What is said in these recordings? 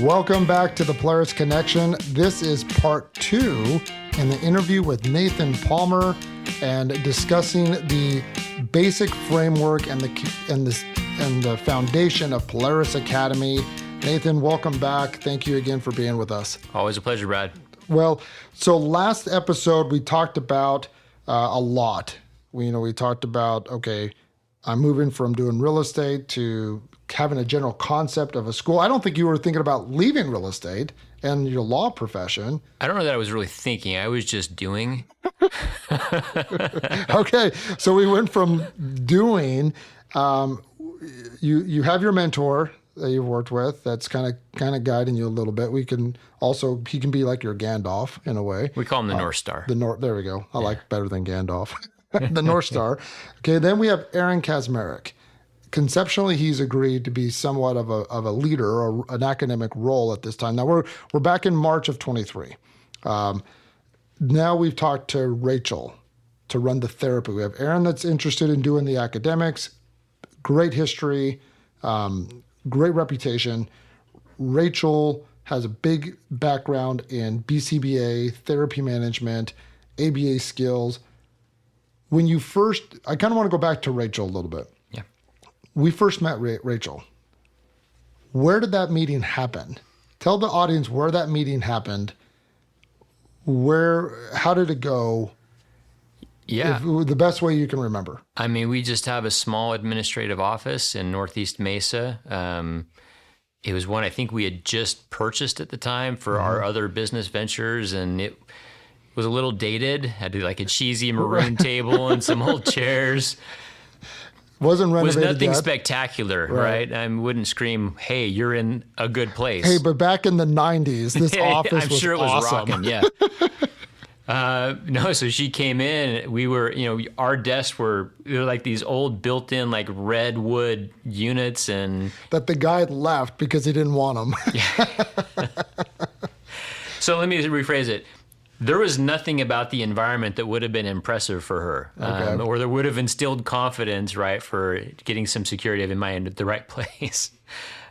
Welcome back to the Polaris Connection. This is part 2 in the interview with Nathan Palmer and discussing the basic framework and the foundation of Polaris Academy. Nathan, welcome back. Thank you again for being with us. Always a pleasure, Brad. Well, so last episode we talked about a lot. We talked about, okay, I'm moving from doing real estate to having a general concept of a school. I don't think you were thinking about leaving real estate and your law profession. I don't know that I was really thinking. I was just doing. Okay, so we went from doing. You have your mentor that you've worked with that's kind of guiding you a little bit. He can be like your Gandalf in a way. We call him the North Star. There we go. I like better than Gandalf. The North Star. Okay, then we have Aaron Kazmarek. Conceptually, he's agreed to be somewhat of a leader or an academic role at this time. Now we're back in March of 23. Now we've talked to Rachel to run the therapy. We have Aaron that's interested in doing the academics, great history, great reputation. Rachel has a big background in BCBA, therapy management, ABA skills. When you first, I kind of want to go back to Rachel a little bit. Yeah. We first met Rachel. Where did that meeting happen? Tell the audience where that meeting happened. How did it go? Yeah. The best way you can remember. I mean, we just have a small administrative office in Northeast Mesa. It was one I think we had just purchased at the time for our other business ventures, and it was a little dated. Had like a cheesy maroon table and some old chairs. Wasn't renovated was nothing yet. Spectacular, right? I wouldn't scream, "Hey, you're in a good place." Hey, but back in the 90s, this office I'm was sure it was awesome. rocking. Yeah. No, so she came in. We were, our desks were like these old built-in like redwood units, and that the guy left because he didn't want them. So let me rephrase it. There was nothing about the environment that would have been impressive for her, or that would have instilled confidence, right, for getting some security of in mind at the right place.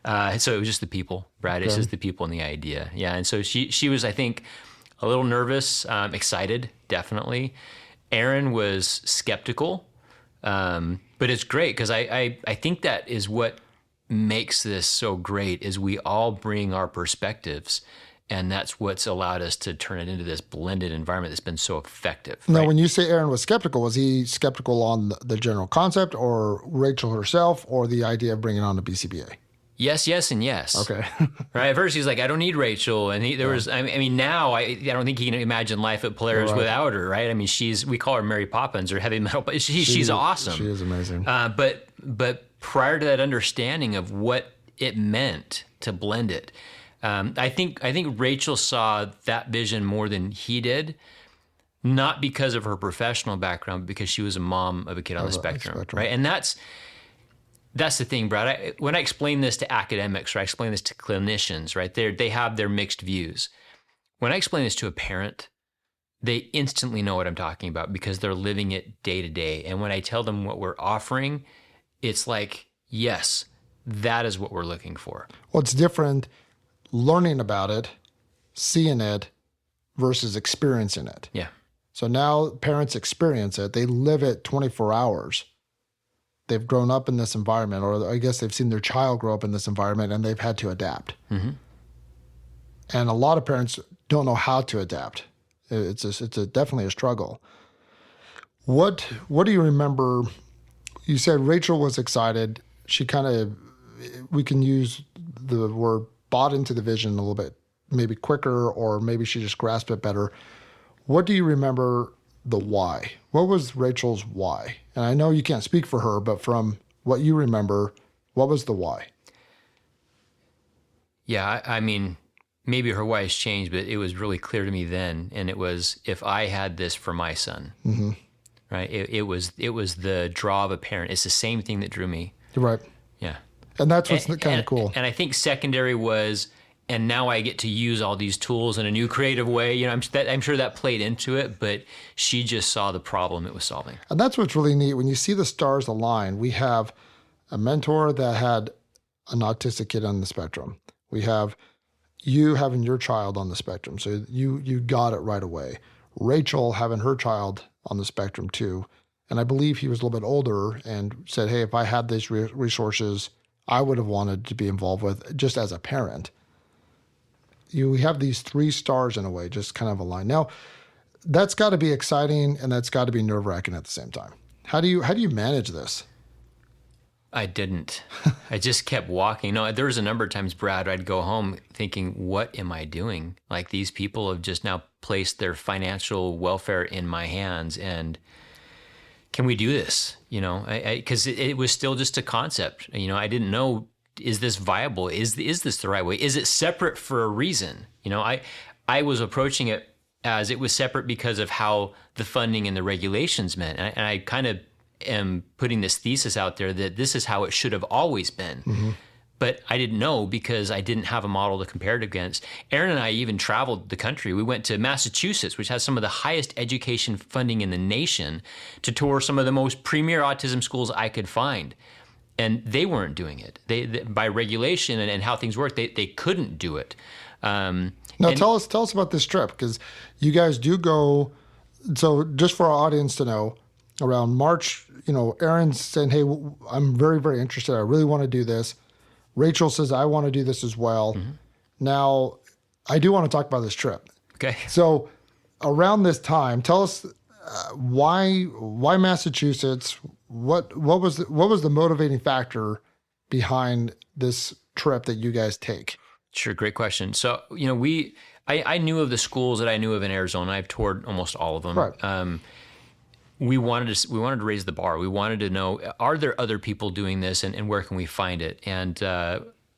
So it was just the people, Brad. It's just the people and the idea. Yeah, and so she was, I think, a little nervous, excited, definitely. Aaron was skeptical, but it's great because I think that is what makes this so great is we all bring our perspectives. And that's what's allowed us to turn it into this blended environment that's been so effective. Now, right? when you say Aaron was skeptical, was he skeptical on the general concept or Rachel herself or the idea of bringing on a BCBA? Yes, and yes. Okay. Right. At first, he's like, I don't need Rachel. And now I don't think he can imagine life at Polaris without her, right? I mean, we call her Mary Poppins or heavy metal, but she's awesome. She is amazing. But prior to that understanding of what it meant to blend it, I think Rachel saw that vision more than he did, not because of her professional background, but because she was a mom of a kid on the spectrum, right? And that's the thing, Brad. When I explain this to academics, or I explain this to clinicians, right? They have their mixed views. When I explain this to a parent, they instantly know what I'm talking about because they're living it day to day. And when I tell them what we're offering, it's like, yes, that is what we're looking for. Well, it's different learning about it, seeing it, versus experiencing it. Yeah. So now parents experience it. They live it 24 hours. They've grown up in this environment, or I guess they've seen their child grow up in this environment, and they've had to adapt. Mm-hmm. And a lot of parents don't know how to adapt. It's definitely a struggle. What do you remember? You said Rachel was excited. She we can use the word bought into the vision a little bit, maybe quicker, or maybe she just grasped it better. What do you remember the why? What was Rachel's why? And I know you can't speak for her, but from what you remember, what was the why? Yeah, I mean, maybe her why has changed, but it was really clear to me then, and it was if I had this for my son, right? It was the draw of a parent. It's the same thing that drew me. Right. Yeah. And that's what's kind of cool. And I think secondary was, and now I get to use all these tools in a new creative way. I'm sure that played into it, but she just saw the problem it was solving. And that's what's really neat. When you see the stars align, we have a mentor that had an autistic kid on the spectrum. We have you having your child on the spectrum, so you got it right away. Rachel having her child on the spectrum too. And I believe he was a little bit older and said, hey, if I had these resources, I would have wanted to be involved with just as a parent. You have these 3 stars in a way, just kind of aligned. Now, that's got to be exciting and that's got to be nerve-wracking at the same time. How do you manage this? I didn't. I just kept walking. No, there was a number of times, Brad, I'd go home thinking, what am I doing? Like, these people have just now placed their financial welfare in my hands, and can we do this? You know, because it was still just a concept. You know, I didn't know, is this viable? Is this the right way? Is it separate for a reason? You know, I was approaching it as it was separate because of how the funding and the regulations meant. And I kind of am putting this thesis out there that this is how it should have always been. Mm-hmm. But I didn't know because I didn't have a model to compare it against. Aaron and I even traveled the country. We went to Massachusetts, which has some of the highest education funding in the nation, to tour some of the most premier autism schools I could find. And they weren't doing it. They by regulation and how things work, they couldn't do it. Now tell us about this trip, because you guys do go. So just for our audience to know, around March, you know, Aaron's saying, hey, I'm very, very interested. I really want to do this. Rachel says, I want to do this as well. Mm-hmm. Now, I do want to talk about this trip. Okay. So around this time, tell us why Massachusetts? What was the motivating factor behind this trip that you guys take? Sure, great question. So, you know, I knew of the schools that I knew of in Arizona. I've toured almost all of them. Right. We wanted to raise the bar. We wanted to know, are there other people doing this, and where can we find it? And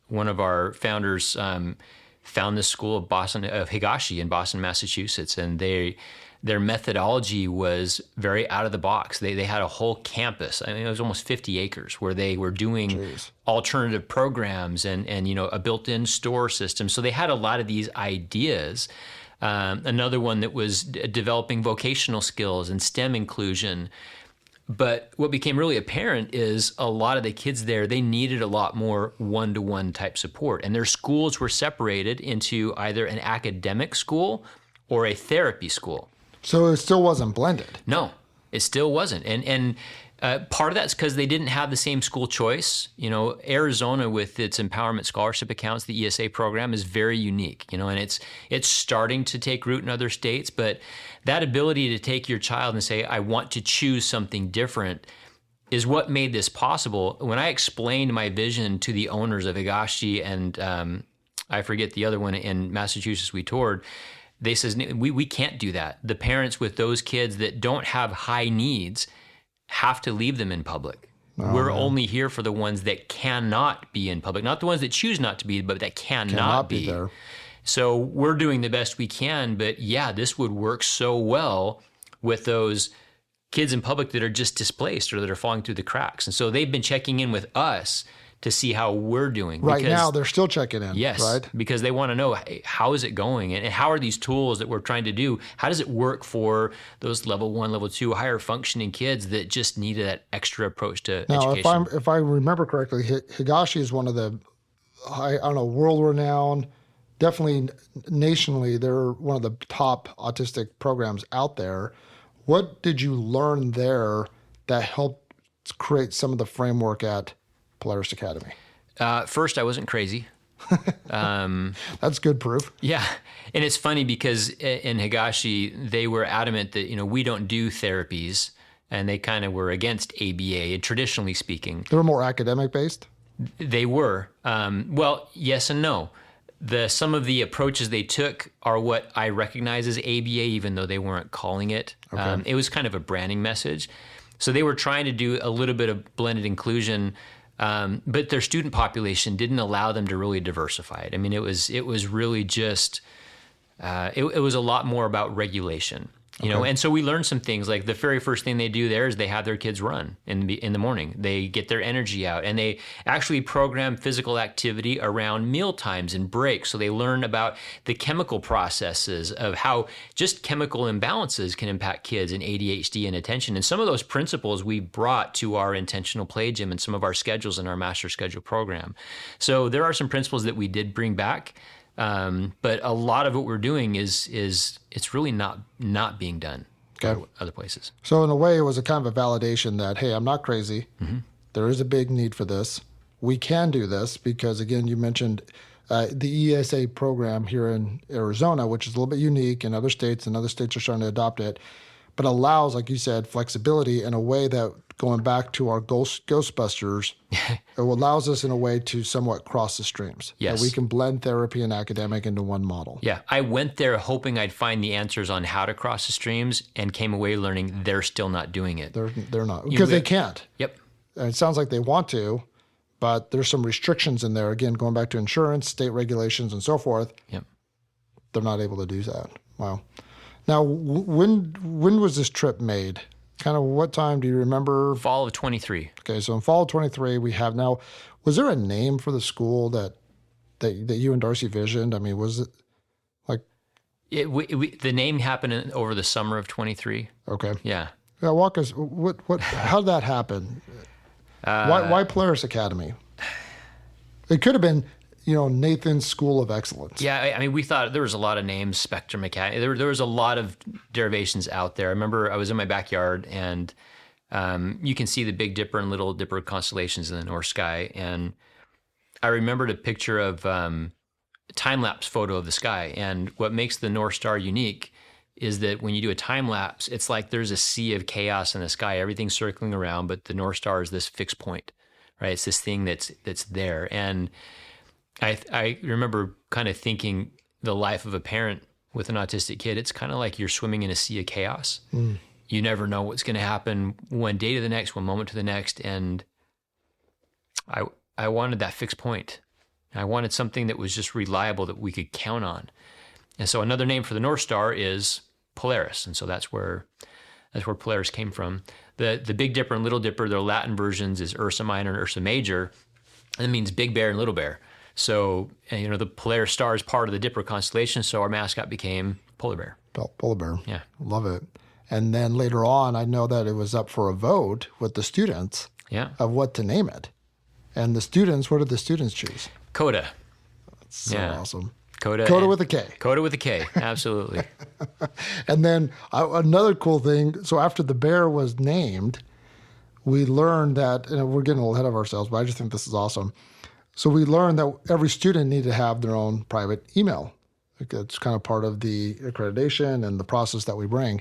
one of our founders found this school of Higashi in Boston, Massachusetts, and their methodology was very out of the box. They had a whole campus. I mean, it was almost 50 acres where they were doing alternative programs and you know, a built-in store system. So they had a lot of these ideas. Another one that was developing vocational skills and STEM inclusion. But what became really apparent is a lot of the kids there, they needed a lot more one-to-one type support. And their schools were separated into either an academic school or a therapy school. So it still wasn't blended? No, it still wasn't. And part of that's because they didn't have the same school choice. You know, Arizona with its empowerment scholarship accounts, the ESA program, is very unique, you know, and it's starting to take root in other states. But that ability to take your child and say, I want to choose something different, is what made this possible. When I explained my vision to the owners of Higashi and I forget the other one in Massachusetts we toured, they says, we can't do that. The parents with those kids that don't have high needs have to leave them in public. We're only here for the ones that cannot be in public, not the ones that choose not to be, but that cannot be there. So we're doing the best we can, but yeah, this would work so well with those kids in public that are just displaced or that are falling through the cracks. And so they've been checking in with us to see how we're doing. Right now, they're still checking in. Yes, right? Because they want to know, hey, how is it going? And how are these tools that we're trying to do, how does it work for those level 1, level 2, higher functioning kids that just needed that extra approach to education? Now, if I remember correctly, Higashi is one of the, I don't know, world-renowned, definitely nationally, they're one of the top autistic programs out there. What did you learn there that helped create some of the framework at Polaris Academy? First, I wasn't crazy. That's good proof. Yeah. And it's funny because in Higashi, they were adamant that, you know, we don't do therapies, and they kind of were against ABA, traditionally speaking. They were more academic based? They were. Well, yes and no. Some of the approaches they took are what I recognize as ABA, even though they weren't calling it. Okay. It was kind of a branding message. So they were trying to do a little bit of blended inclusion, but their student population didn't allow them to really diversify it. I mean, it was really just, it was a lot more about regulation, you know? And so we learned some things, like the very first thing they do there is they have their kids run in the morning. They get their energy out, and they actually program physical activity around meal times and breaks. So they learn about the chemical processes of how just chemical imbalances can impact kids in ADHD and attention. And some of those principles we brought to our intentional play gym and some of our schedules in our master schedule program. So there are some principles that we did bring back But a lot of what we're doing is it's really not being done other places. So in a way, it was a kind of a validation that, hey, I'm not crazy. There is a big need for this. We can do this because, again, you mentioned the ESA program here in Arizona, which is a little bit unique in other states, and other states are starting to adopt it, but allows, like you said, flexibility in a way that, going back to our Ghostbusters, it allows us in a way to somewhat cross the streams. Yes. That we can blend therapy and academic into one model. Yeah. I went there hoping I'd find the answers on how to cross the streams and came away learning they're still not doing it. They're not. Because they can't. Yep. And it sounds like they want to, but there's some restrictions in there. Again, going back to insurance, state regulations, and so forth. Yep. They're not able to do that. Wow. Now, when was this trip made? Kind of what time do you remember? Fall of 23. Okay, so in fall of 23, we have now. Was there a name for the school that you and Darcy visioned? I mean, was it like? The name happened over the summer of 23. Okay. Yeah. Yeah, walk us. What? How did that happen? Why Polaris Academy? It could have been, Nathan's School of Excellence. Yeah, I mean, we thought there was a lot of names, Spectrum Academy. There was a lot of derivations out there. I remember I was in my backyard, and you can see the Big Dipper and Little Dipper constellations in the North sky. And I remembered a picture of a time-lapse photo of the sky. And what makes the North Star unique is that when you do a time lapse, it's like there's a sea of chaos in the sky. Everything's circling around, but the North Star is this fixed point, right? It's this thing that's there. And I remember kind of thinking the life of a parent with an autistic kid, it's kind of like you're swimming in a sea of chaos. You never know what's going to happen one day to the next, one moment to the next. And I wanted that fixed point. I wanted something that was just reliable that we could count on. And so another name for the North Star is Polaris. And so that's where Polaris came from. The Big Dipper and Little Dipper, their Latin versions is Ursa Minor and Ursa Major. And it means big bear and little bear. So, the Polaris star is part of the Dipper constellation, so our mascot became Polar Bear. Polar Bear. Yeah. Love it. And then later on, I know that it was up for a vote with the students of what to name it. And the students, what did the students choose? Coda. That's so awesome. Coda with a K. Coda with a K, absolutely. And then another cool thing, so after the bear was named, we learned that, and we're getting a little ahead of ourselves, but I just think this is awesome. So we learned that every student needed to have their own private email. It's kind of part of the accreditation and the process that we bring.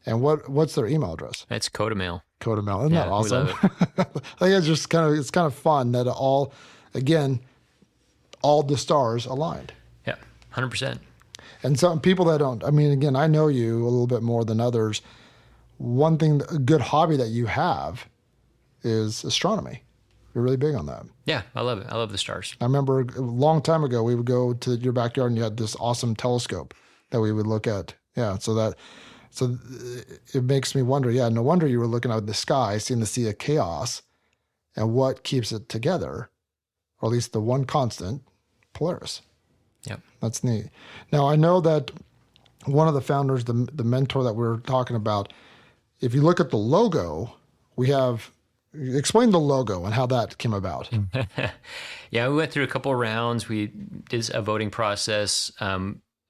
And what's their email address? It's Coda Mail. Coda Mail. Isn't that awesome? We love it. I think it's kind of fun that all the stars aligned. Yeah, 100%. And some people that don't, I mean, again, I know you a little bit more than others. One thing, a good hobby that you have is astronomy. You're really big on that. Yeah, I love it. I love the stars. I remember a long time ago, we would go to your backyard and you had this awesome telescope that we would look at. Yeah, so it makes me wonder, no wonder you were looking out at the sky, seeing the sea of chaos, and what keeps it together, or at least the one constant, Polaris. Yep. That's neat. Now, I know that one of the founders, the mentor that we were talking about, if you look at the logo, explain the logo and how that came about. Yeah, we went through a couple of rounds. We did a voting process.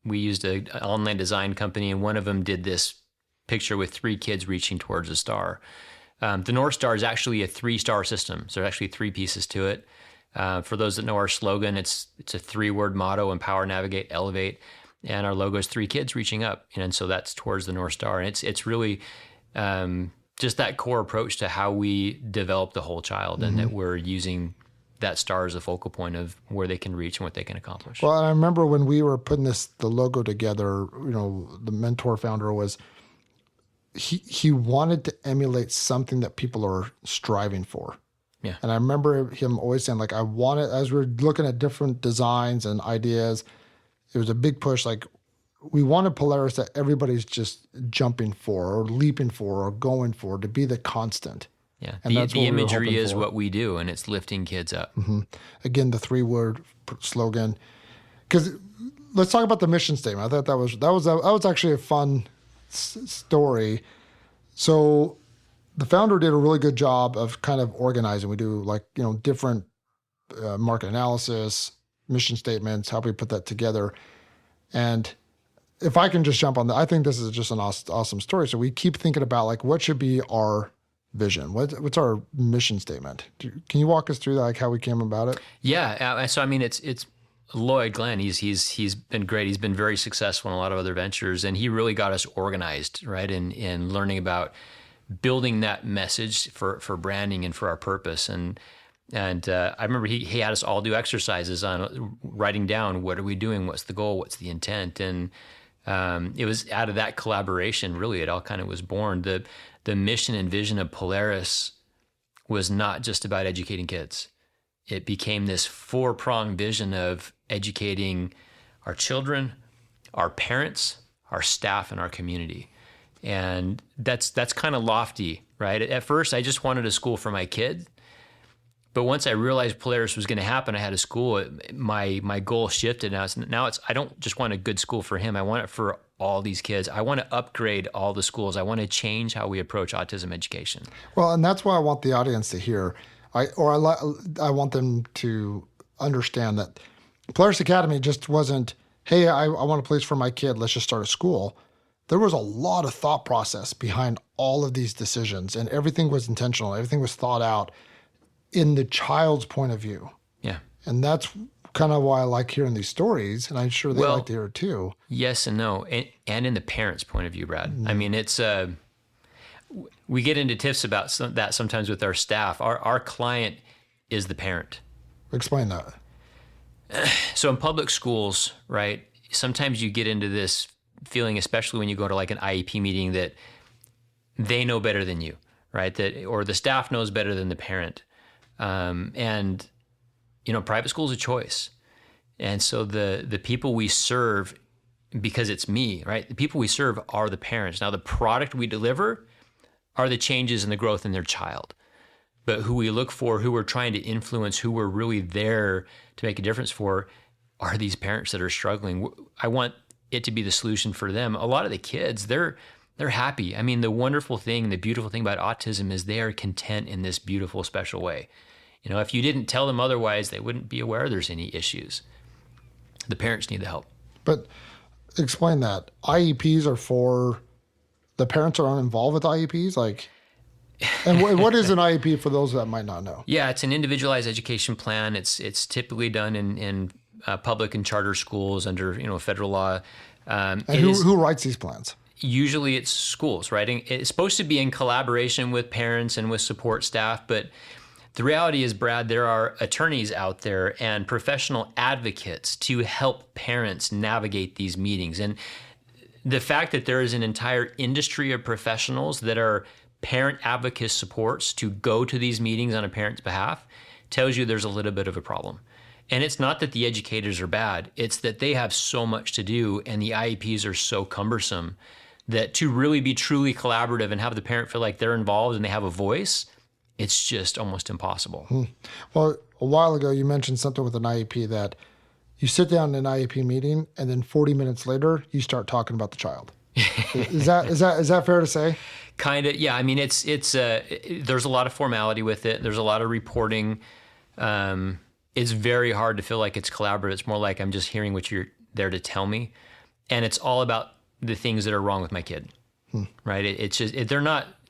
We used an online design company, and one of them did this picture with 3 kids reaching towards a star. The North Star is actually a 3-star system. So there's actually 3 pieces to it. For those that know our slogan, it's a 3-word motto: empower, navigate, elevate. And our logo is 3 kids reaching up. And so that's towards the North Star. And it's really just that core approach to how we develop the whole child, and that we're using that star as a focal point of where they can reach and what they can accomplish. Well, I remember when we were putting the logo together, the mentor founder was, he wanted to emulate something that people are striving for. Yeah. And I remember him always saying, like, I want it, as we were looking at different designs and ideas, it was a big push, like, we wanted Polaris that everybody's just jumping for or leaping for or going for, to be the constant. Yeah, and the imagery is what we do, and it's lifting kids up. Mm-hmm. Again, the 3-word slogan. Because let's talk about the mission statement. I thought that was actually a fun story. So the founder did a really good job of kind of organizing. We do different market analysis, mission statements, how we put that together. And if I can just jump on that, I think this is just an awesome story. So we keep thinking about like, what should be our vision? What's our mission statement? Can you walk us through that, like how we came about it? Yeah. So, I mean, it's Lloyd Glenn. He's been great. He's been very successful in a lot of other ventures, and he really got us organized, right? In learning about building that message for branding and for our purpose. And I remember he had us all do exercises on writing down, what are we doing? What's the goal? What's the intent? And it was out of that collaboration, really, it all kind of was born. The mission and vision of Polaris was not just about educating kids. It became this 4-pronged vision of educating our children, our parents, our staff, and our community. And that's kind of lofty, right? At first, I just wanted a school for my kid. But once I realized Polaris was going to happen, I had a school. My goal shifted. Now it's I don't just want a good school for him. I want it for all these kids. I want to upgrade all the schools. I want to change how we approach autism education. Well, and that's why I want the audience to hear. I want them to understand that Polaris Academy just wasn't, hey, I want a place for my kid. Let's just start a school. There was a lot of thought process behind all of these decisions, and everything was intentional. Everything was thought out in the child's point of view. Yeah. And that's kind of why I like hearing these stories, and I'm sure they like to hear it too. Yes and no, and in the parent's point of view, Brad. I mean, it's we get into tiffs about that sometimes with our staff. Our client is the parent. Explain that. So in public schools, right, sometimes you get into this feeling, especially when you go to like an IEP meeting, that they know better than you, right? Or the staff knows better than the parent. And, private school is a choice. And so the people we serve, because it's me, right? The people we serve are the parents. Now, the product we deliver are the changes and the growth in their child. But who we look for, who we're trying to influence, who we're really there to make a difference for, are these parents that are struggling. I want it to be the solution for them. A lot of the kids, they're happy. I mean, the wonderful thing, the beautiful thing about autism is they are content in this beautiful, special way. If you didn't tell them otherwise, they wouldn't be aware there's any issues. The parents need the help. But explain that. IEPs are for the parents are uninvolved with IEPs? And what is an IEP for those that might not know? Yeah, it's an individualized education plan. It's typically done in public and charter schools under federal law. And who writes these plans? Usually it's schools, right? And it's supposed to be in collaboration with parents and with support staff, but the reality is, Brad, there are attorneys out there and professional advocates to help parents navigate these meetings. And the fact that there is an entire industry of professionals that are parent advocate supports to go to these meetings on a parent's behalf tells you there's a little bit of a problem. And it's not that the educators are bad, it's that they have so much to do and the IEPs are so cumbersome that to really be truly collaborative and have the parent feel like they're involved and they have a voice, it's just almost impossible. Well, a while ago, you mentioned something with an IEP that you sit down in an IEP meeting and then 40 minutes later, you start talking about the child. Is that fair to say? Kind of, yeah. I mean, it's there's a lot of formality with it. There's a lot of reporting. It's very hard to feel like it's collaborative. It's more like I'm just hearing what you're there to tell me. And it's all about the things that are wrong with my kid, right? It's just,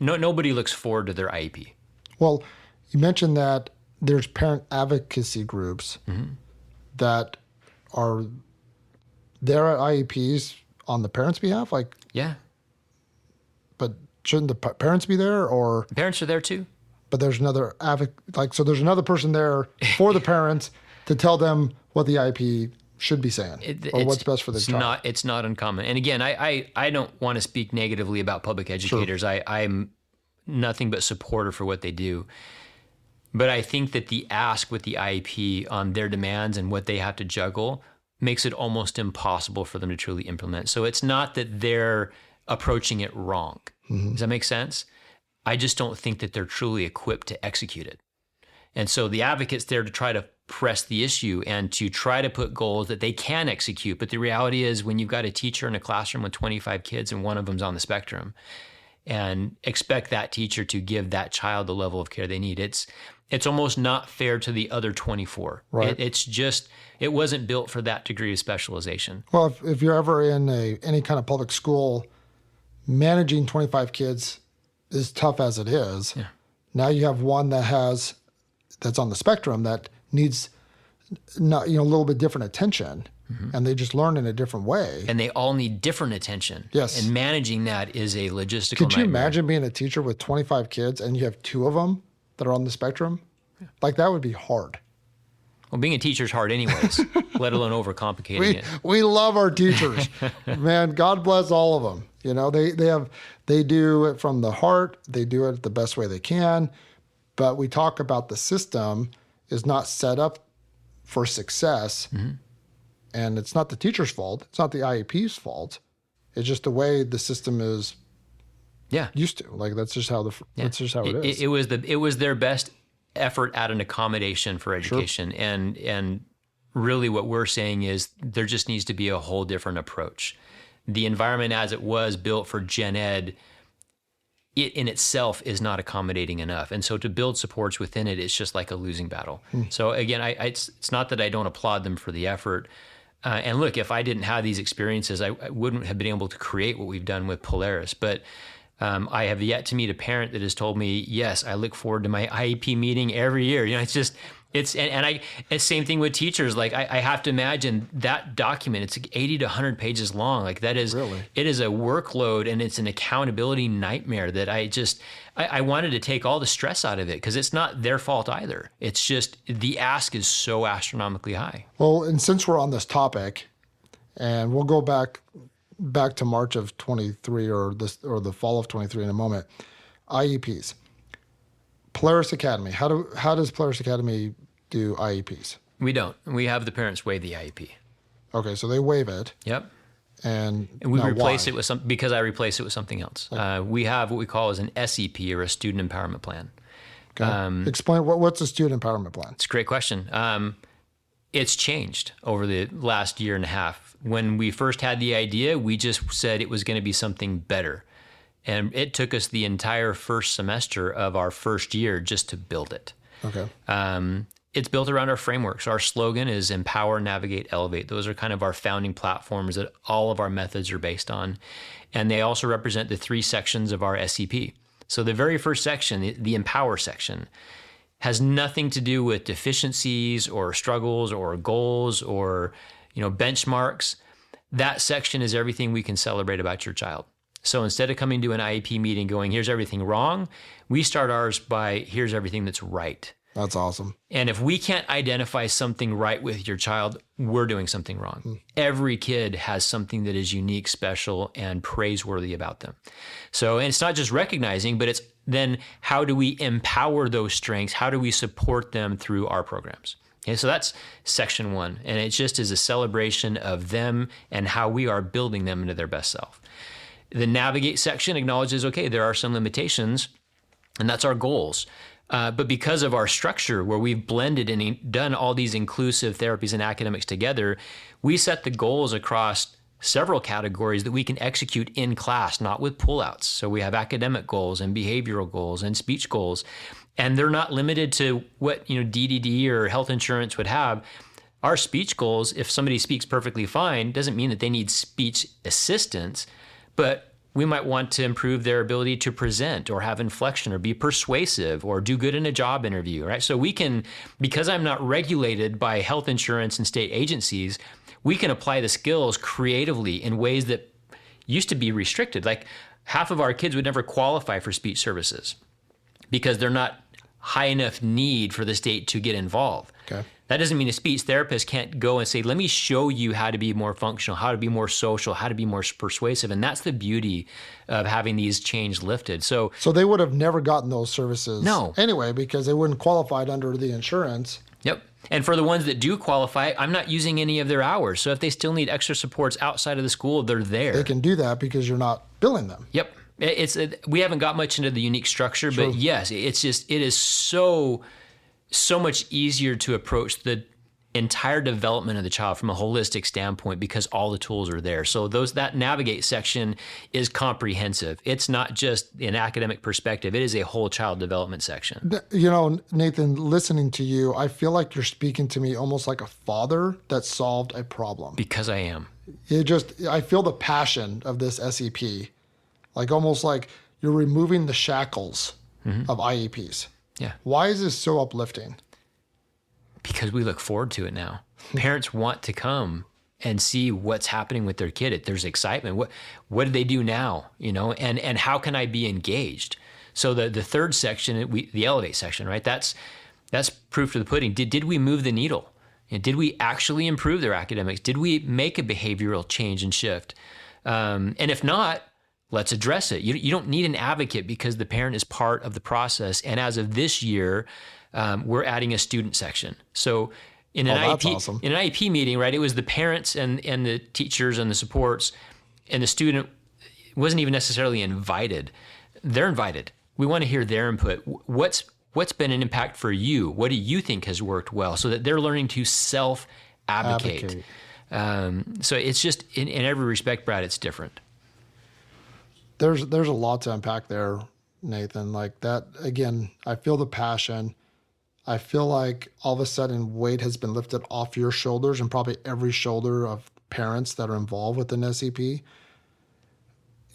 nobody looks forward to their IEP. Well, you mentioned that there's parent advocacy groups that are there at IEPs on the parents' behalf? Yeah. But shouldn't the parents be there, or? The parents are there too. But there's another so there's another person there for the parents to tell them what the IEP should be saying or what's best for the child. It's not uncommon. And again, I don't want to speak negatively about public educators. Sure. I'm nothing but supporter for what they do. But I think that the ask with the IEP on their demands and what they have to juggle makes it almost impossible for them to truly implement. So it's not that they're approaching it wrong. Does that make sense? I just don't think that they're truly equipped to execute it. And so the advocate's there to try to press the issue and to try to put goals that they can execute. But the reality is when you've got a teacher in a classroom with 25 kids and one of them's on the spectrum, and expect that teacher to give that child the level of care they need, it's almost not fair to the other 24. Right. It wasn't built for that degree of specialization. Well, if you're ever in any kind of public school, managing 25 kids is tough as it is. Yeah. Now you have one that's on the spectrum that needs a little bit different attention, and they just learn in a different way. And they all need different attention. Yes. And managing that is a logistical Could you nightmare. imagine being a teacher with 25 kids and you have 2 of them that are on the spectrum? Like, that would be hard. Well, being a teacher is hard anyways, let alone overcomplicating it. We love our teachers. Man, God bless all of them. You know, they do it from the heart. They do it the best way they can. But we talk about the system is not set up for success. And it's not the teacher's fault. It's not the IEP's fault. It's just the way the system is used to. Like, that's just how that's just how it is. It was their best effort at an accommodation for education. Sure. And really what we're saying is there just needs to be a whole different approach. The environment as it was built for gen ed, it in itself is not accommodating enough. And so to build supports within it, it's just like a losing battle. So again, it's not that I don't applaud them for the effort. And look, if I didn't have these experiences, I wouldn't have been able to create what we've done with Polaris. But I have yet to meet a parent that has told me, yes, I look forward to my IEP meeting every year. You know, it's same thing with teachers. Like, I have to imagine that document, it's like 80 to 100 pages long. Like, that is, really? It is a workload, and it's an accountability nightmare that I wanted to take all the stress out of it, because it's not their fault either. It's just the ask is so astronomically high. Well, and since we're on this topic, and we'll go back to March of 23 or the fall of 23 in a moment, IEPs. Polaris Academy. How does Polaris Academy do IEPs? We don't. We have the parents waive the IEP. Okay, so they waive it. Yep. And we replace it with because I replace it with something else. We have what we call as an SEP, or a student empowerment plan. Okay. Explain what's a student empowerment plan? It's a great question. It's changed over the last year and a half. When we first had the idea, we just said it was going to be something better. And it took us the entire first semester of our first year just to build it. Okay. It's built around our frameworks. Our slogan is empower, navigate, elevate. Those are kind of our founding platforms that all of our methods are based on. And they also represent the 3 sections of our SEP. So the very first section, the empower section, has nothing to do with deficiencies or struggles or goals or benchmarks. That section is everything we can celebrate about your child. So instead of coming to an IEP meeting going, here's everything wrong, we start ours by, here's everything that's right. That's awesome. And if we can't identify something right with your child, we're doing something wrong. Every kid has something that is unique, special, and praiseworthy about them. So, and it's not just recognizing, but it's then how do we empower those strengths? How do we support them through our programs? Okay, so that's section 1. And it just is a celebration of them and how we are building them into their best self. The navigate section acknowledges, okay, there are some limitations, and that's our goals. But because of our structure, where we've blended and done all these inclusive therapies and academics together, we set the goals across several categories that we can execute in class, not with pullouts. So we have academic goals and behavioral goals and speech goals, and they're not limited to what DDD or health insurance would have. Our speech goals, if somebody speaks perfectly fine, doesn't mean that they need speech assistance, but we might want to improve their ability to present or have inflection or be persuasive or do good in a job interview, right? So we can, because I'm not regulated by health insurance and state agencies, we can apply the skills creatively in ways that used to be restricted. Like, half of our kids would never qualify for speech services because they're not high enough need for the state to get involved. Okay. That doesn't mean a speech therapist can't go and say, let me show you how to be more functional, how to be more social, how to be more persuasive. And that's the beauty of having these chains lifted. So they would have never gotten those services No. anyway, because they wouldn't qualified under the insurance. Yep. And for the ones that do qualify, I'm not using any of their hours. So if they still need extra supports outside of the school, they're there. They can do that because you're not billing them. Yep. We haven't got much into the unique structure, but yes, it is so much easier to approach the entire development of the child from a holistic standpoint because all the tools are there. So that navigate section is comprehensive. It's not just an academic perspective. It is a whole child development section. You know, Nathan, listening to you, I feel like you're speaking to me almost like a father that solved a problem. Because I am. I feel the passion of this SEP, like almost like you're removing the shackles of IEPs. Yeah. Why is this so uplifting? Because we look forward to it now. Parents want to come and see what's happening with their kid. There's excitement. What do they do now? You know, and how can I be engaged? So the third section, the elevate section, right? That's proof to the pudding. Did we move the needle? Did we actually improve their academics? Did we make a behavioral change and shift? And if not, let's address it. You don't need an advocate because the parent is part of the process. And as of this year, we're adding a student section. So in an IEP, awesome. In an IEP meeting, right, it was the parents and the teachers and the supports, and the student wasn't even necessarily invited. They're invited. We want to hear their input. What's been an impact for you? What do you think has worked well? So that they're learning to self-advocate. So it's just, in every respect, Brad, it's different. There's a lot to unpack there, Nathan. Like that, again, I feel the passion. I feel like all of a sudden weight has been lifted off your shoulders and probably every shoulder of parents that are involved with an SEP. You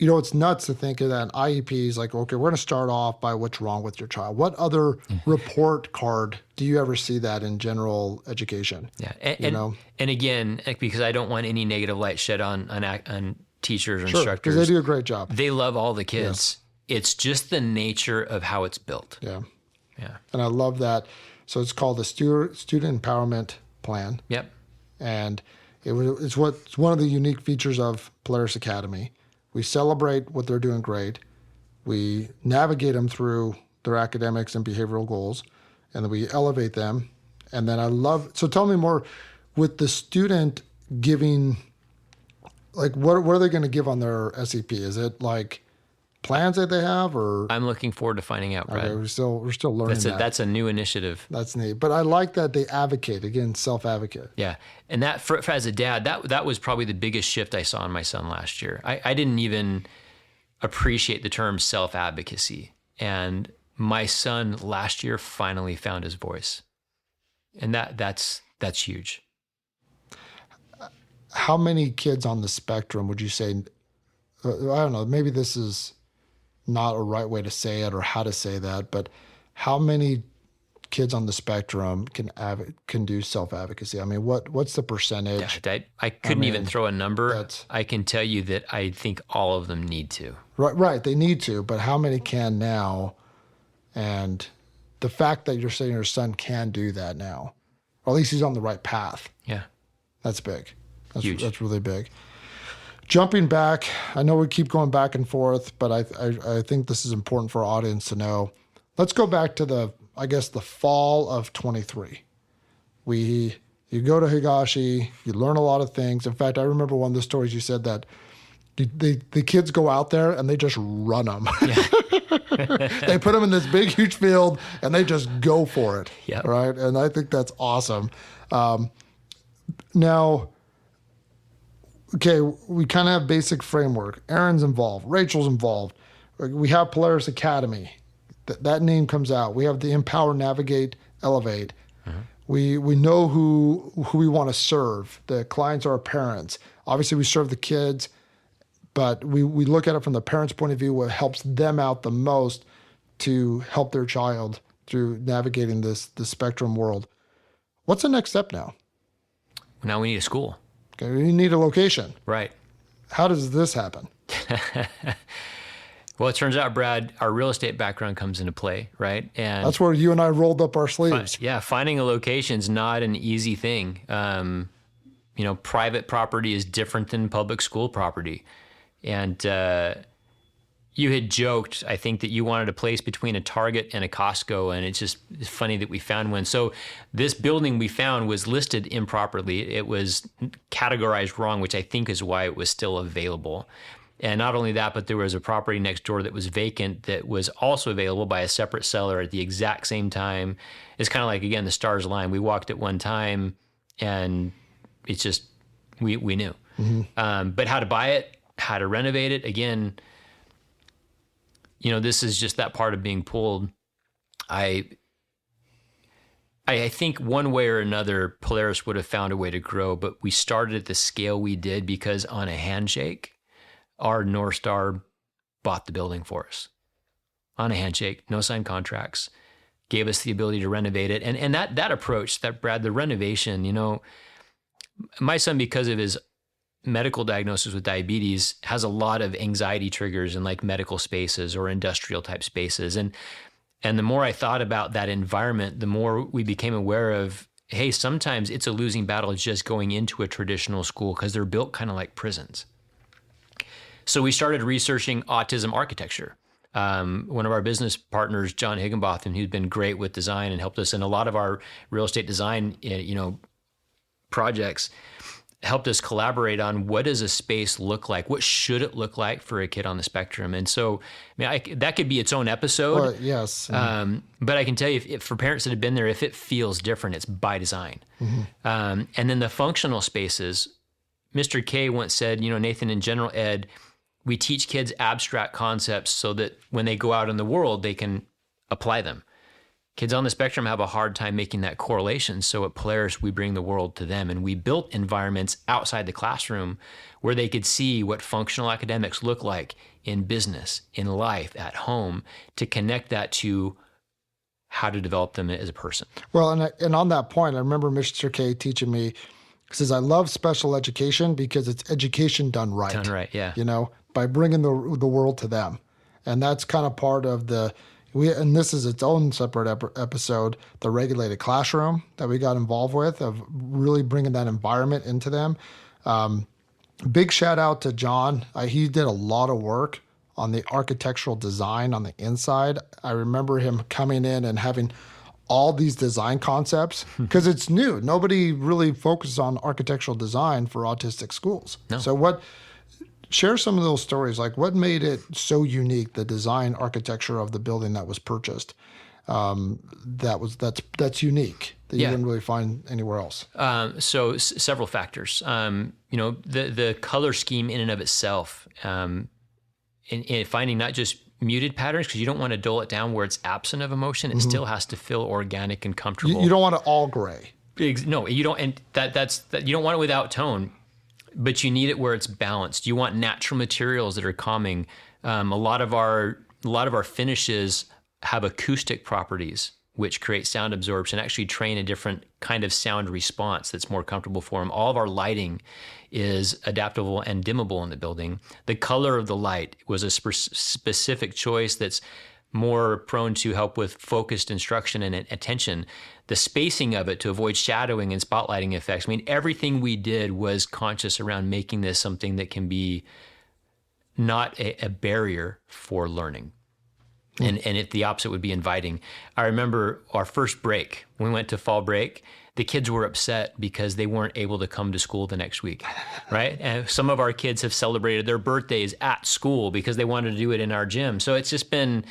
know, it's nuts to think of that an IEP is like, okay, we're going to start off by what's wrong with your child. What other report card do you ever see that in general education? Yeah. And again, because I don't want any negative light shed on teachers or instructors. Because they do a great job. They love all the kids. Yes. It's just the nature of how it's built. Yeah. Yeah. And I love that. So it's called the Student Empowerment Plan. Yep. And it's one of the unique features of Polaris Academy. We celebrate what they're doing great. We navigate them through their academics and behavioral goals, and then we elevate them. And then so tell me more, with the student giving, like what are they going to give on their SEP? Is it like plans that they have, or? I'm looking forward to finding out, Brad. Okay, we're still learning that. That's a new initiative. That's neat. But I like that they advocate, again, self-advocate. Yeah. And that, for as a dad, that was probably the biggest shift I saw in my son last year. I didn't even appreciate the term self-advocacy. And my son last year finally found his voice. And that's huge. How many kids on the spectrum would you say, I don't know, maybe this is not a right way to say it or how to say that, but how many kids on the spectrum can do self-advocacy? I mean, what's the percentage? Yeah, I couldn't even throw a number. I can tell you that I think all of them need to. Right. They need to, but how many can now? And the fact that you're saying your son can do that now, or at least he's on the right path. Yeah. That's big. Huge. That's really big. Jumping back, I know we keep going back and forth, but I think this is important for our audience to know. Let's go back to the fall of 23. You go to Higashi, you learn a lot of things. In fact, I remember one of the stories you said that the kids go out there and they just run them. Yeah. They put them in this big, huge field and they just go for it. Yep. Right? And I think that's awesome. Now, okay, we kind of have basic framework. Aaron's involved. Rachel's involved. We have Polaris Academy. That name comes out. We have the Empower, Navigate, Elevate. Mm-hmm. We know who we want to serve. The clients are our parents. Obviously, we serve the kids, but we look at it from the parents' point of view, what helps them out the most to help their child through navigating the spectrum world. What's the next step now? Now we need a school. Okay, we need a location. Right. How does this happen? Well, it turns out, Brad, our real estate background comes into play, right? And that's where you and I rolled up our sleeves. Finding a location is not an easy thing. Private property is different than public school property. And you had joked, I think, that you wanted a place between a Target and a Costco, and it's funny that we found one. So this building we found was listed improperly. It was categorized wrong, which I think is why it was still available. And not only that, but there was a property next door that was vacant that was also available by a separate seller at the exact same time. It's kind of like, again, the stars align. We walked at one time, And it's just, we knew. But how to buy it, how to renovate it, again, this is just that part of being pulled. I think one way or another, Polaris would have found a way to grow, but we started at the scale we did because on a handshake, our North Star bought the building for us. On a handshake, no signed contracts, gave us the ability to renovate it. And that approach, Brad, the renovation, my son, because of his medical diagnosis with diabetes, has a lot of anxiety triggers in like medical spaces or industrial type spaces. And the more I thought about that environment, the more we became aware of, hey, sometimes it's a losing battle just going into a traditional school because they're built kind of like prisons. So we started researching autism architecture. One of our business partners, John Higginbotham, who's been great with design and helped us in a lot of our real estate design, projects, helped us collaborate on what does a space look like? What should it look like for a kid on the spectrum? And so, that could be its own episode. Well, yes. But I can tell you, if for parents that have been there, if it feels different, it's by design. And then the functional spaces, Mr. K once said, Nathan, in general ed, we teach kids abstract concepts so that when they go out in the world, they can apply them. Kids on the spectrum have a hard time making that correlation. So at Polaris, we bring the world to them, and we built environments outside the classroom where they could see what functional academics look like in business, in life, at home, to connect that to how to develop them as a person. Well, and on that point, I remember Mr. K teaching me, he says, I love special education because it's education done right. Done right, yeah. By bringing the world to them. And that's kind of part of and this is its own separate episode, the regulated classroom that we got involved with, of really bringing that environment into them. Big shout out to John. He did a lot of work on the architectural design on the inside. I remember him coming in and having all these design concepts because it's new. Nobody really focuses on architectural design for autistic schools. No. So share some of those stories, like what made it so unique, the design architecture of the building that was purchased, that's unique, that you didn't really find anywhere else. So several factors. The color scheme in and of itself, in finding not just muted patterns, because you don't want to dull it down where it's absent of emotion. It still has to feel organic and comfortable. You don't want it all gray. No, you don't, and you don't want it without tone. But you need it where it's balanced. You want natural materials that are calming. A lot of our finishes have acoustic properties, which create sound absorption, actually train a different kind of sound response that's more comfortable for them. All of our lighting is adaptable and dimmable in the building. The color of the light was a specific choice that's more prone to help with focused instruction and attention. The spacing of it to avoid shadowing and spotlighting effects. Everything we did was conscious around making this something that can be not a barrier for learning. And if the opposite would be inviting. I remember our first break, when we went to fall break, the kids were upset because they weren't able to come to school the next week, right? And some of our kids have celebrated their birthdays at school because they wanted to do it in our gym. So it's been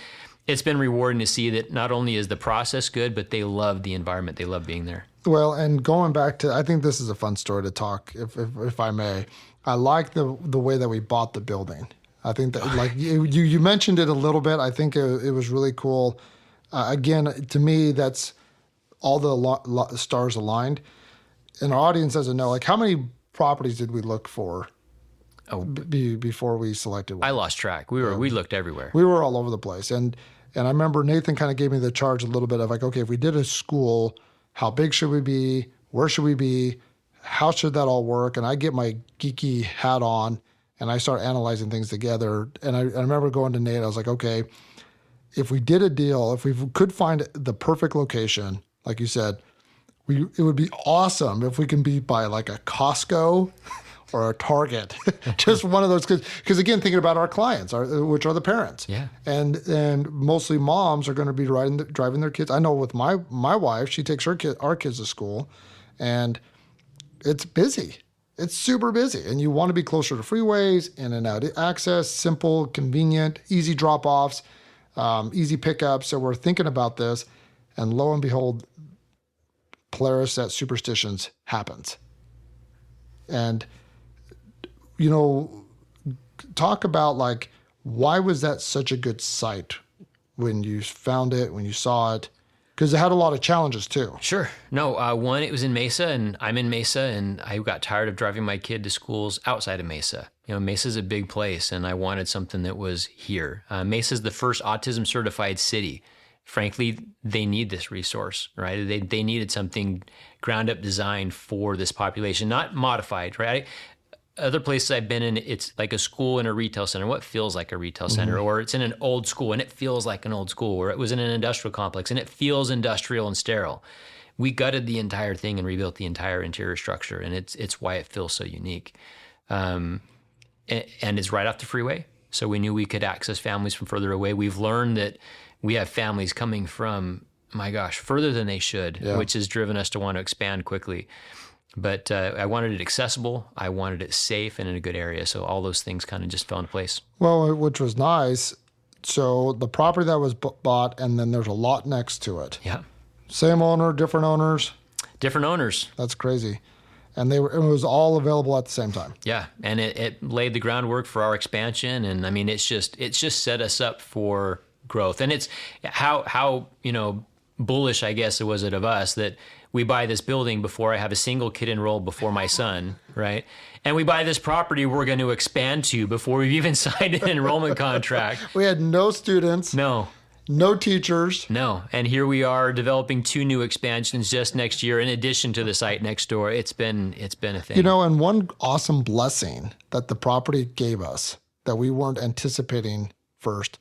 rewarding to see that not only is the process good, but they love the environment. They love being there. Well, and going back to, I think this is a fun story to talk, if I may. I like the way that we bought the building. I think that, like you mentioned it a little bit. I think it was really cool. Again, to me, that's all the stars aligned. And our audience doesn't know, like, how many properties did we look for before we selected one? I lost track. We looked everywhere. We were all over the place. And I remember Nathan kind of gave me the charge a little bit of like, okay, if we did a school, how big should we be? Where should we be? How should that all work? And I get my geeky hat on and I start analyzing things together. And I remember going to Nate, I was like, okay, if we did a deal, if we could find the perfect location, like you said, it would be awesome if we can be by like a Costco or a Target, just one of those. Because again, thinking about our clients, which are the parents, and mostly moms are going to be driving their kids. I know with my wife, she takes our kids to school, and it's busy. It's super busy, and you want to be closer to freeways, in and out access, simple, convenient, easy drop-offs, easy pickups. So we're thinking about this, and lo and behold, Polaris at Superstitions happens. And, you know, talk about like, why was that such a good site when you found it, when you saw it? Because it had a lot of challenges too. Sure. No, one, it was in Mesa, and I'm in Mesa, and I got tired of driving my kid to schools outside of Mesa. You know, Mesa's a big place, and I wanted something that was here. Mesa's the first autism certified city. Frankly, they need this resource, right? They needed something ground up designed for this population, not modified, right? Other places I've been in, it's like a school in a retail center, what feels like a retail center, or it's in an old school and it feels like an old school, or it was in an industrial complex and it feels industrial and sterile. We gutted the entire thing and rebuilt the entire interior structure, and it's why it feels so unique. And it's right off the freeway, so we knew we could access families from further away. We've learned that we have families coming from, my gosh, further than they should, which has driven us to want to expand quickly. But I wanted it accessible, I wanted it safe and in a good area. So all those things kind of just fell into place. Well, which was nice. So the property that was bought, and then there's a lot next to it. Yeah. Same owner, different owners. Different owners. That's crazy. And it was all available at the same time. Yeah. And it laid the groundwork for our expansion. And I mean, it's just set us up for growth. And it's how, you know, bullish, I guess, was it of us that we buy this building before I have a single kid enrolled before my son, right? And we buy this property we're going to expand to before we've even signed an enrollment contract. We had no students. No teachers. No. And here we are developing 2 new expansions just next year in addition to the site next door. It's been a thing. You know, and one awesome blessing that the property gave us that we weren't anticipating first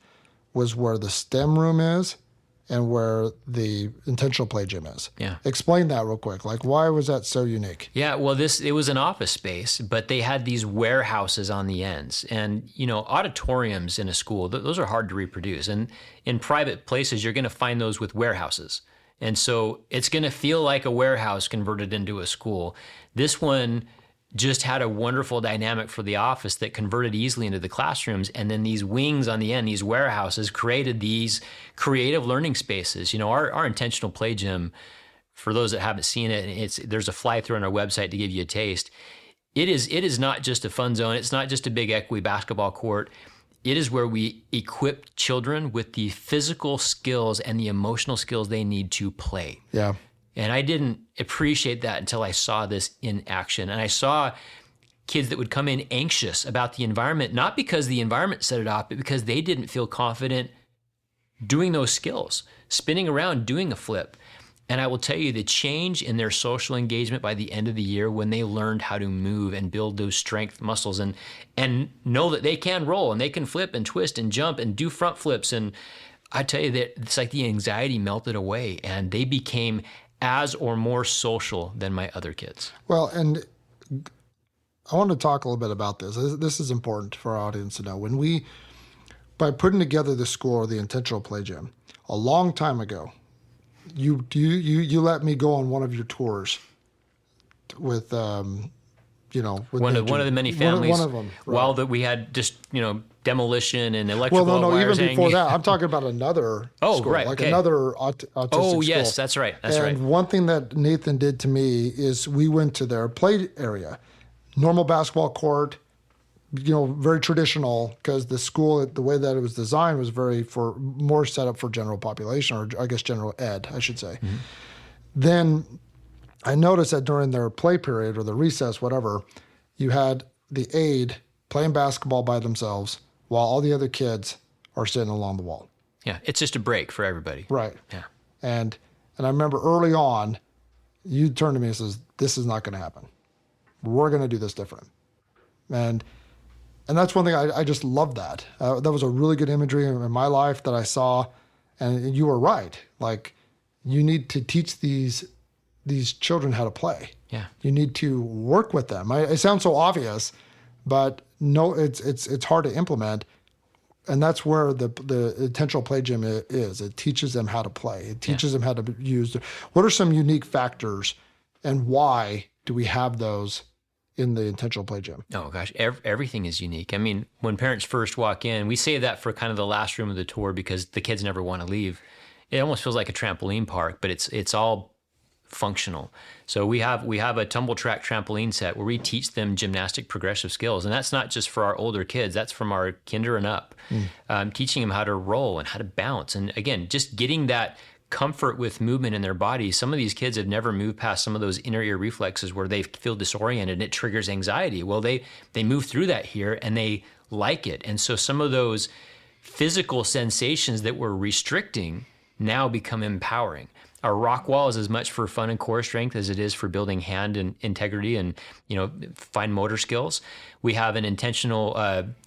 was where the STEM room is and where the intentional play gym is. Yeah. Explain that real quick. Like, why was that so unique? Yeah, well, it was an office space, but they had these warehouses on the ends. And, you know, auditoriums in a school, those are hard to reproduce. And in private places, you're going to find those with warehouses. And so it's going to feel like a warehouse converted into a school. This one just had a wonderful dynamic for the office that converted easily into the classrooms. And then these wings on the end, these warehouses, created these creative learning spaces. You know, our intentional play gym, for those that haven't seen it, there's a fly through on our website to give you a taste. It is not just a fun zone. It's not just a big equity basketball court. It is where we equip children with the physical skills and the emotional skills they need to play. Yeah. And I didn't appreciate that until I saw this in action. And I saw kids that would come in anxious about the environment, not because the environment set it off, but because they didn't feel confident doing those skills, spinning around, doing a flip. And I will tell you, the change in their social engagement by the end of the year, when they learned how to move and build those strength muscles and know that they can roll and they can flip and twist and jump and do front flips. And I tell you that it's like the anxiety melted away and they became as or more social than my other kids. Well, and I want to talk a little bit about this. This is important for our audience to know. By putting together the school or the intentional play gym, a long time ago, you let me go on one of your tours with with one of the many families. One of them. Right. While that we had just demolition and electrical wires. Well, no, even hanging. before that, I'm talking about another school, right, like okay. another autistic Oh, school. yes, that's right. And one thing that Nathan did to me is we went to their play area, normal basketball court, very traditional, because the school, the way that it was designed was more set up for general population, or I guess general ed, I should say. Mm-hmm. Then I noticed that during their play period or the recess, whatever, you had the aide playing basketball by themselves while all the other kids are sitting along the wall. Yeah, it's just a break for everybody. Right. Yeah. And I remember early on, you turned to me and says, "This is not going to happen. We're going to do this different." And that's one thing I just love that. That was a really good imagery in my life that I saw. And you were right. Like, you need to teach these children how to play. Yeah. You need to work with them. It sounds so obvious, but no, it's hard to implement. And that's where the intentional play gym is. It teaches them how to play. It teaches them how to use. What are some unique factors, and why do we have those in the intentional play gym? Oh gosh, everything is unique. I mean, when parents first walk in, we say that for kind of the last room of the tour because the kids never want to leave. It almost feels like a trampoline park, but it's all functional. So we have a tumble track trampoline set where we teach them gymnastic progressive skills. And that's not just for our older kids, that's from our kinder and up, teaching them how to roll and how to bounce. And again, just getting that comfort with movement in their body. Some of these kids have never moved past some of those inner ear reflexes where they feel disoriented and it triggers anxiety. Well, they move through that here and they like it. And so some of those physical sensations that were restricting now become empowering. Our rock wall is as much for fun and core strength as it is for building hand and integrity and, fine motor skills. We have an intentional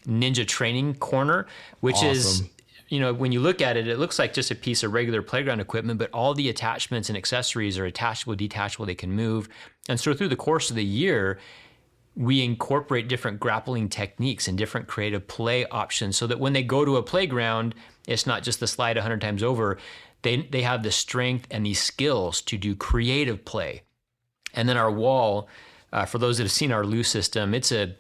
ninja training corner, which is, when you look at it, it looks like just a piece of regular playground equipment, but all the attachments and accessories are attachable, detachable, they can move. And so through the course of the year, we incorporate different grappling techniques and different creative play options so that when they go to a playground, it's not just the slide 100 times over. They have the strength and the skills to do creative play. And then our wall, for those that have seen our loose system, it's a,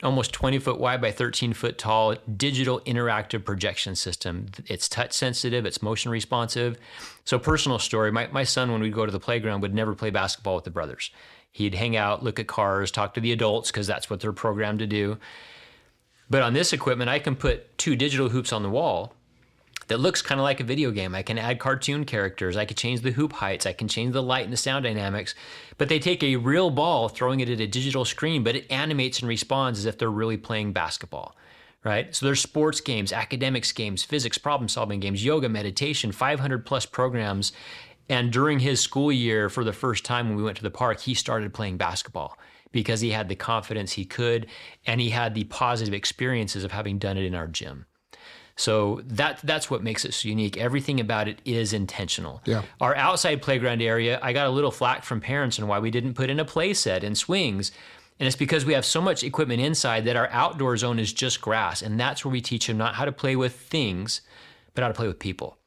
almost 20 foot wide by 13 foot tall digital interactive projection system. It's touch sensitive, it's motion responsive. So personal story, my son, when we'd go to the playground, would never play basketball with the brothers. He'd hang out, look at cars, talk to the adults because that's what they're programmed to do. But on this equipment, I can put 2 digital hoops on the wall that looks kind of like a video game. I can add cartoon characters. I can change the hoop heights. I can change the light and the sound dynamics. But they take a real ball, throwing it at a digital screen, but it animates and responds as if they're really playing basketball, right? So there's sports games, academics games, physics, problem-solving games, yoga, meditation, 500 plus programs. And during his school year, for the first time when we went to the park, he started playing basketball because he had the confidence he could, and he had the positive experiences of having done it in our gym. So that's what makes it so unique. Everything about it is intentional. Yeah. Our outside playground area, I got a little flack from parents on why we didn't put in a play set and swings. And it's because we have so much equipment inside that our outdoor zone is just grass. And that's where we teach them not how to play with things, but how to play with people.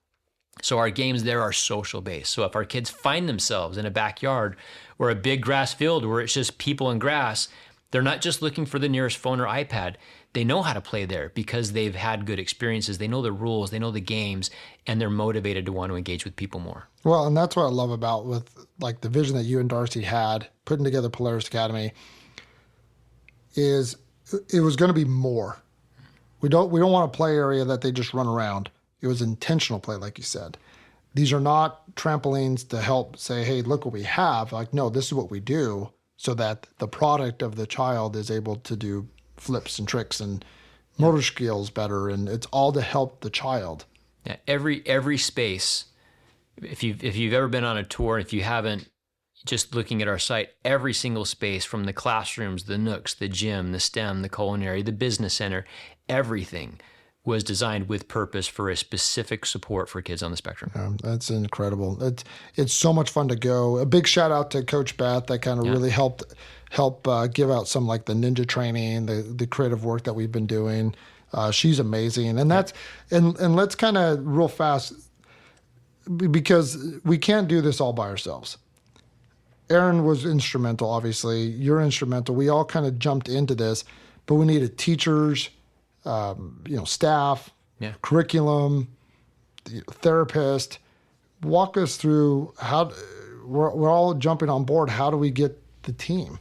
So our games there are social based. So if our kids find themselves in a backyard or a big grass field where it's just people and grass, they're not just looking for the nearest phone or iPad. They know how to play there because they've had good experiences. They know the rules, they know the games, and they're motivated to want to engage with people more. Well, and that's what I love about with like the vision that you and Darcy had putting together Polaris Academy is it was going to be more. We don't want a play area that they just run around. It was intentional play, like you said. These are not trampolines to help say, hey, look what we have. Like, no, this is what we do so that the product of the child is able to do flips and tricks and motor skills better, and it's all to help the child. Yeah, every space, if you've ever been on a tour, if you haven't, just looking at our site, every single space from the classrooms, the nooks, the gym, the STEM, the culinary, the business center, everything was designed with purpose for a specific support for kids on the spectrum. That's incredible. It's so much fun to go. A big shout out to Coach Beth that kind of really help give out some like the ninja training, the creative work that we've been doing. She's amazing. And that's and let's kind of real fast, because we can't do this all by ourselves. Aaron was instrumental, obviously. You're instrumental. We all kind of jumped into this, but we needed teachers, staff, curriculum, therapist. Walk us through how we're all jumping on board. How do we get the team?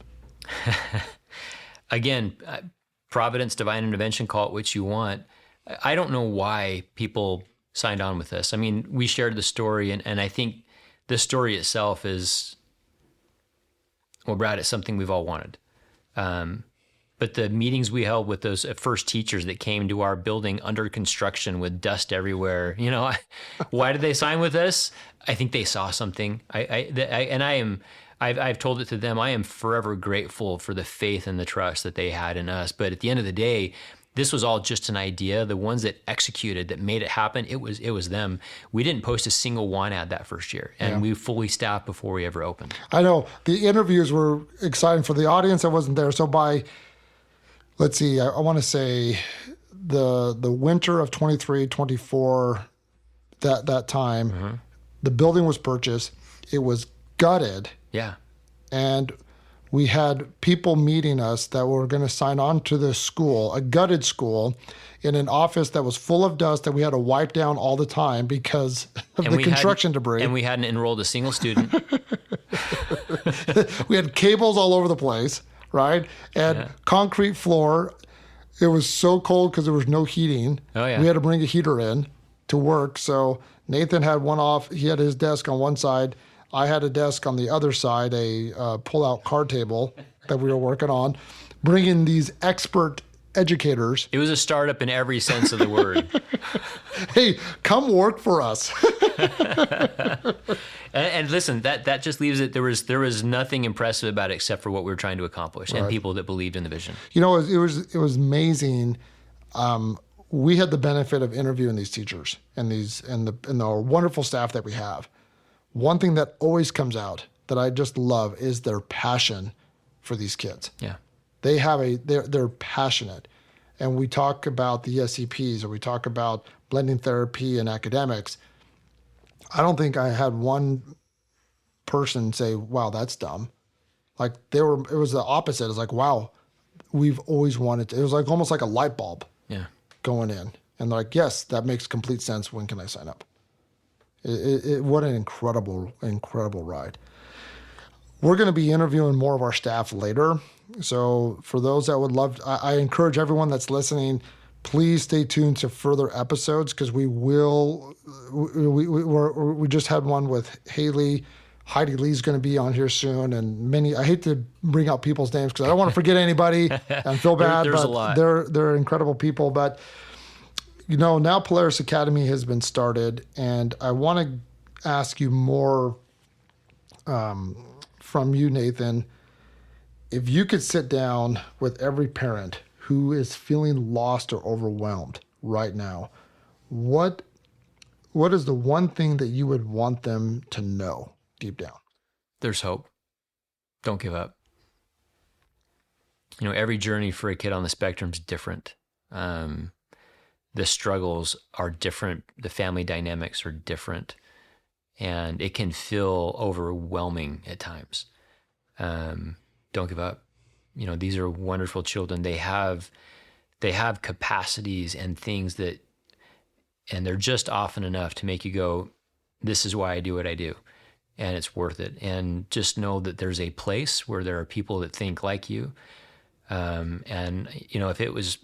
Again, Providence, divine intervention, call it what you want. I don't know why people signed on with this. I mean, we shared the story, and I think the story itself is, well, Brad, it's something we've all wanted. But the meetings we held with those first teachers that came to our building under construction with dust everywhere, why did they sign with us? I think they saw something. I've told it to them. I am forever grateful for the faith and the trust that they had in us. But at the end of the day, this was all just an idea. The ones that executed, that made it happen, it was them. We didn't post a single want ad that first year, and we fully staffed before we ever opened. I know the interviews were exciting for the audience that wasn't there. So by, let's see, I want to say the winter of 23, 24, that time, the building was purchased. It was gutted. Yeah. And We had people meeting us that were going to sign on to this school, a gutted school, in an office that was full of dust that we had to wipe down all the time because of the construction debris. And we hadn't enrolled a single student. We had cables all over the place, right? And concrete floor. It was so cold because there was no heating. Oh, yeah. We had to bring a heater in to work. So Nathan had one off. He had his desk on one side. I had a desk on the other side, a pull-out card table that we were working on, bringing these expert educators. It was a startup in every sense of the word. Hey, come work for us. And listen, that just leaves it. There was nothing impressive about it except for what we were trying to accomplish and people that believed in the vision. You know, it was amazing. We had the benefit of interviewing these teachers and the wonderful staff that we have. One thing that always comes out that I just love is their passion for these kids. Yeah. They're passionate. And we talk about the SCPs, or we talk about blending therapy and academics. I don't think I had one person say, wow, that's dumb. Like it was the opposite. It's like, wow, we've always wanted to. It was like almost like a light bulb going in. And like, yes, that makes complete sense. When can I sign up? What an incredible, incredible ride. We're going to be interviewing more of our staff later. So for those that would love, I encourage everyone that's listening, please stay tuned to further episodes because we just had one with Haley. Heidi Lee's going to be on here soon, and I hate to bring out people's names because I don't want to forget anybody and feel bad, there's but a lot. They're incredible people. But you know, now Polaris Academy has been started, and I want to ask you more from you, Nathan. If you could sit down with every parent who is feeling lost or overwhelmed right now, what is the one thing that you would want them to know deep down? There's hope. Don't give up. You know, every journey for a kid on the spectrum is different. The struggles are different. The family dynamics are different. And it can feel overwhelming at times. Don't give up. You know, these are wonderful children. They have capacities and things and they're just often enough to make you go, this is why I do what I do. And it's worth it. And just know that there's a place where there are people that think like you. And, you know, if it was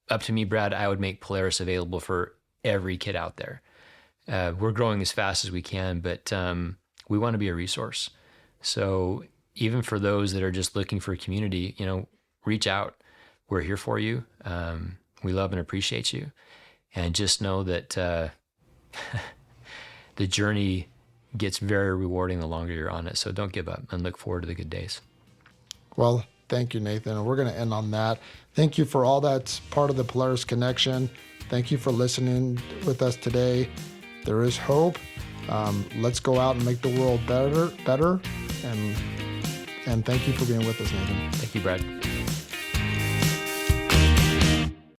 up to me, Brad, I would make Polaris available for every kid out there. We're growing as fast as we can, but we want to be a resource. So even for those that are just looking for a community, you know, reach out. We're here for you. We love and appreciate you. And just know that the journey gets very rewarding the longer you're on it. So don't give up and look forward to the good days. Well, thank you, Nathan. And we're going to end on that. Thank you for all that's part of the Polaris Connection. Thank you for listening with us today. There is hope. Let's go out and make the world better. And thank you for being with us, Nathan. Thank you, Brad.